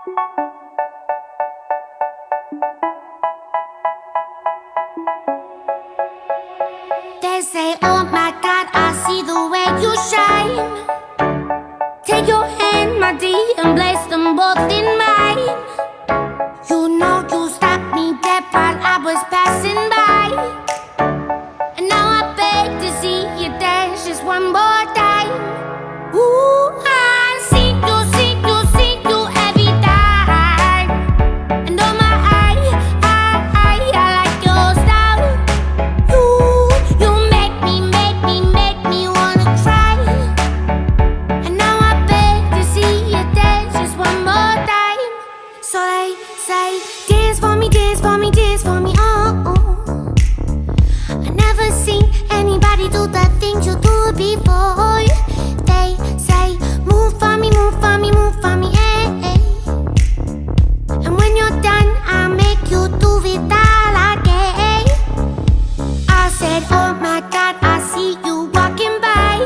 They say, oh my God, I see the way you shine. Take your hand, my dear, and place them both in mine. You know you stopped me dead while I was passing by. And now I beg to see you dance just one more time. Ooh, I see you every time. And oh my, I like your style. You make me wanna cry. And now I beg to see you dance just one more time. So they say, dance for me, dance for me, dance for me, oh. I never seen anybody do the things you do before. They say, move for me, move for me, move for me, eh. And when you're done, I'll make you do it all again. I said, oh my God, I see you walking by.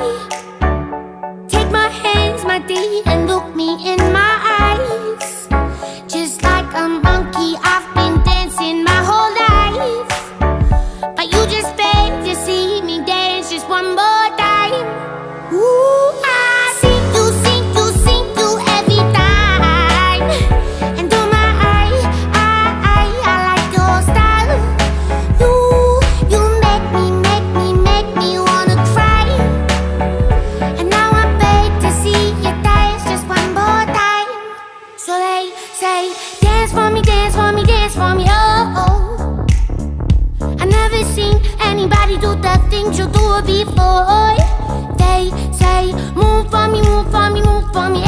Take my hands, my dear, and look me in my eyes. Just like a monkey, I've been dancing my whole life. But you just beg to see me dance just one more time. Ooh, I see you every time. And oh my, I like your style. You make me wanna cry. And now I beg to see you dance just one more time. So they say, dance for me, dance for me, dance for me, oh. I never seen anybody do the things you do before. They say, move for me, move for me, move for me,